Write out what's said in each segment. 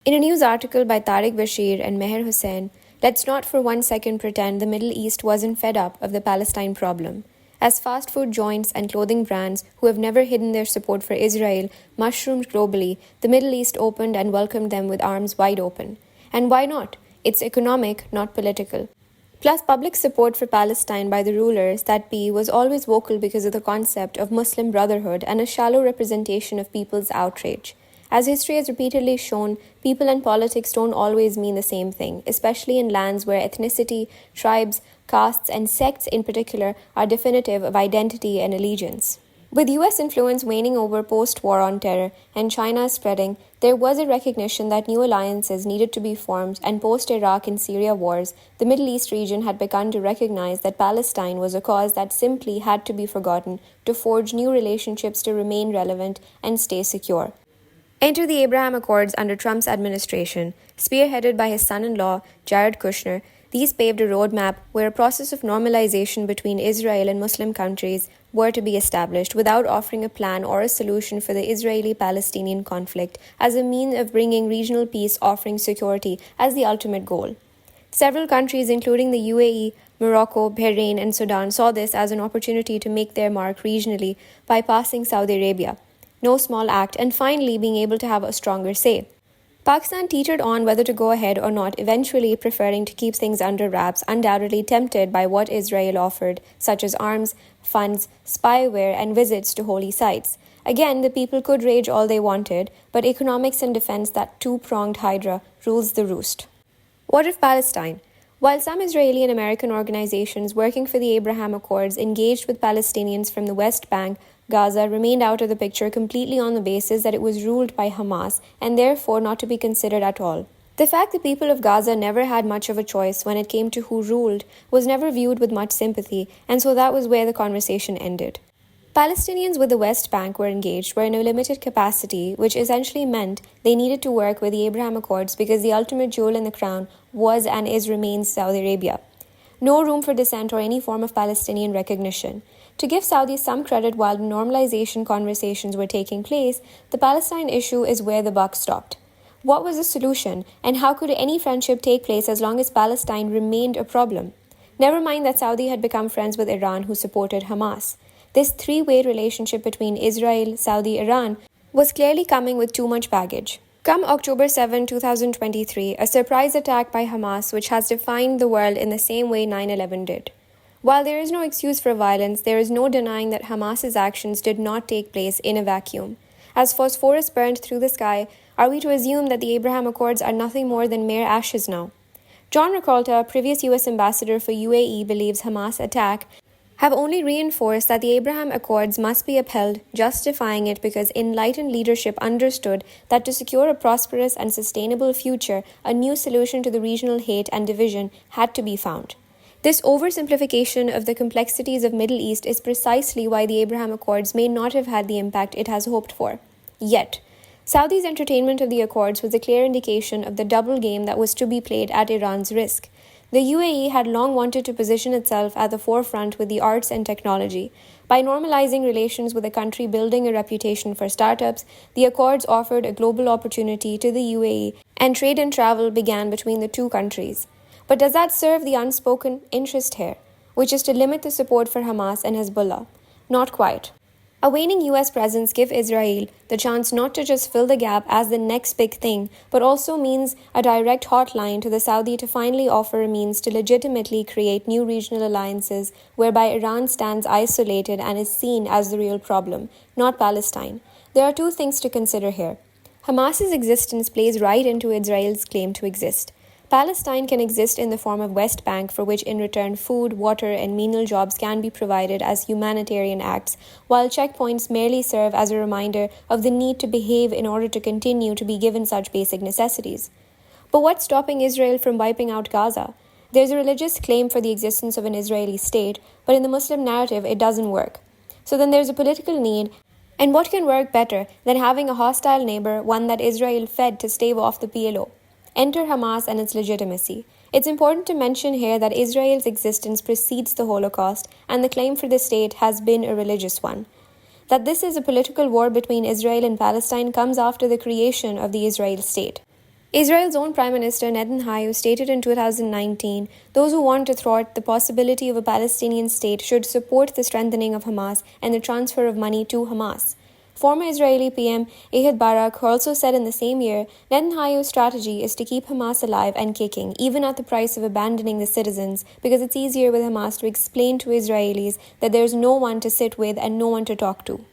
In a news article by Tariq Bashir and Meher Hussain, let's not for one second pretend the Middle East wasn't fed up of the Palestine problem. As fast food joints and clothing brands who have never hidden their support for Israel mushroomed globally, the Middle East opened and welcomed them with arms wide open. And why not? It's economic, not political. Plus, public support for Palestine by the rulers that be was always vocal because of the concept of Muslim brotherhood and a shallow representation of people's outrage. As history has repeatedly shown, people and politics don't always mean the same thing, especially in lands where ethnicity, tribes, castes, and sects in particular are definitive of identity and allegiance. With US influence waning over post-war on terror and China spreading, there was a recognition that new alliances needed to be formed, and post-Iraq and Syria wars, the Middle East region had begun to recognize that Palestine was a cause that simply had to be forgotten to forge new relationships to remain relevant and stay secure. Enter the Abraham Accords under Trump's administration, spearheaded by his son-in-law, Jared Kushner. These paved a roadmap where a process of normalization between Israel and Muslim countries were to be established without offering a plan or a solution for the Israeli-Palestinian conflict as a means of bringing regional peace, offering security as the ultimate goal. Several countries, including the UAE, Morocco, Bahrain, and Sudan, saw this as an opportunity to make their mark regionally by passing Saudi Arabia. No small act, and finally being able to have a stronger say. Pakistan teetered on whether to go ahead or not, eventually preferring to keep things under wraps, undoubtedly tempted by what Israel offered, such as arms, funds, spyware, and visits to holy sites. Again, the people could rage all they wanted, but economics and defense, that two-pronged hydra, rules the roost. What of Palestine? While some Israeli and American organizations working for the Abraham Accords engaged with Palestinians from the West Bank, Gaza remained out of the picture completely on the basis that it was ruled by Hamas and therefore not to be considered at all. The fact the people of Gaza never had much of a choice when it came to who ruled was never viewed with much sympathy, and so that was where the conversation ended. Palestinians with the West Bank were engaged were in a limited capacity, which essentially meant they needed to work with the Abraham Accords because the ultimate jewel in the crown was and remains Saudi Arabia. No room for dissent or any form of Palestinian recognition. To give Saudis some credit while normalization conversations were taking place, the Palestine issue is where the buck stopped. What was the solution, and how could any friendship take place as long as Palestine remained a problem? Never mind that Saudi had become friends with Iran, who supported Hamas. This three-way relationship between Israel, Saudi, Iran was clearly coming with too much baggage. Come October 7, 2023, a surprise attack by Hamas which has defined the world in the same way 9/11 did. While there is no excuse for violence, there is no denying that Hamas's actions did not take place in a vacuum. As phosphorus burned through the sky, are we to assume that the Abraham Accords are nothing more than mere ashes now? John Rakolta, previous US ambassador for UAE, believes Hamas attack have only reinforced that the Abraham Accords must be upheld, justifying it because enlightened leadership understood that to secure a prosperous and sustainable future, a new solution to the regional hate and division had to be found. This oversimplification of the complexities of Middle East is precisely why the Abraham Accords may not have had the impact it has hoped for. Yet, Saudi's entertainment of the Accords was a clear indication of the double game that was to be played at Iran's risk. The UAE had long wanted to position itself at the forefront with the arts and technology. By normalizing relations with a country building a reputation for startups, the Accords offered a global opportunity to the UAE, and trade and travel began between the two countries. But does that serve the unspoken interest here, which is to limit the support for Hamas and Hezbollah? Not quite. A waning US presence gives Israel the chance not to just fill the gap as the next big thing, but also means a direct hotline to the Saudi to finally offer a means to legitimately create new regional alliances whereby Iran stands isolated and is seen as the real problem, not Palestine. There are two things to consider here. Hamas's existence plays right into Israel's claim to exist. Palestine can exist in the form of West Bank, for which in return food, water, and menial jobs can be provided as humanitarian acts, while checkpoints merely serve as a reminder of the need to behave in order to continue to be given such basic necessities. But what's stopping Israel from wiping out Gaza? There's a religious claim for the existence of an Israeli state, but in the Muslim narrative it doesn't work. So then there's a political need, and what can work better than having a hostile neighbor, one that Israel fed to stave off the PLO? Enter Hamas and its legitimacy. It's important to mention here that Israel's existence precedes the Holocaust, and the claim for the state has been a religious one. That this is a political war between Israel and Palestine comes after the creation of the Israel state. Israel's own Prime Minister Netanyahu stated in 2019 those who want to thwart the possibility of a Palestinian state should support the strengthening of Hamas and the transfer of money to Hamas. Former Israeli PM Ehud Barak also said in the same year, Netanyahu's strategy is to keep Hamas alive and kicking, even at the price of abandoning the citizens, because it's easier with Hamas to explain to Israelis that there's no one to sit with and no one to talk to.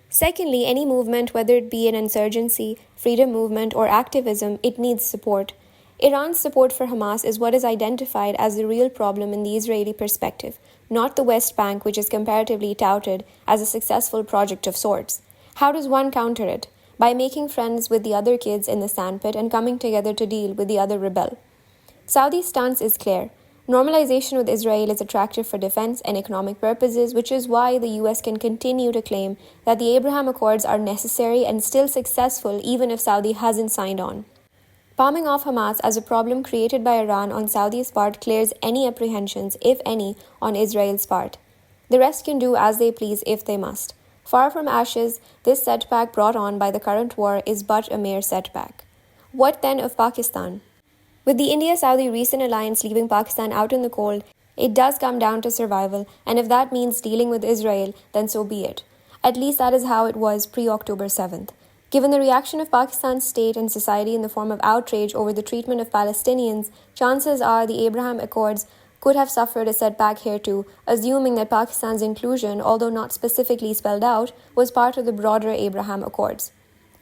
Secondly, any movement, whether it be an insurgency, freedom movement, or activism, it needs support. Iran's support for Hamas is what is identified as the real problem in the Israeli perspective, not the West Bank, which is comparatively touted as a successful project of sorts. How does one counter it? By making friends with the other kids in the sandpit and coming together to deal with the other rebel. Saudi's stance is clear. Normalization with Israel is attractive for defense and economic purposes, which is why the US can continue to claim that the Abraham Accords are necessary and still successful even if Saudi hasn't signed on. Palming off Hamas as a problem created by Iran on Saudi's part clears any apprehensions, if any, on Israel's part. The rest can do as they please if they must. Far from ashes, this setback brought on by the current war is but a mere setback. What then of Pakistan? With the India-Saudi recent alliance leaving Pakistan out in the cold, it does come down to survival, and if that means dealing with Israel, then so be it. At least that is how it was pre-October 7th. Given the reaction of Pakistan's state and society in the form of outrage over the treatment of Palestinians, chances are the Abraham Accords could have suffered a setback here too, assuming that Pakistan's inclusion, although not specifically spelled out, was part of the broader Abraham Accords.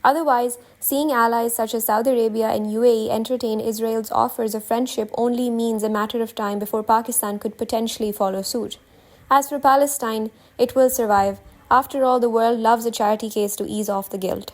Otherwise, seeing allies such as Saudi Arabia and UAE entertain Israel's offers of friendship only means a matter of time before Pakistan could potentially follow suit. As for Palestine, it will survive. After all, the world loves a charity case to ease off the guilt.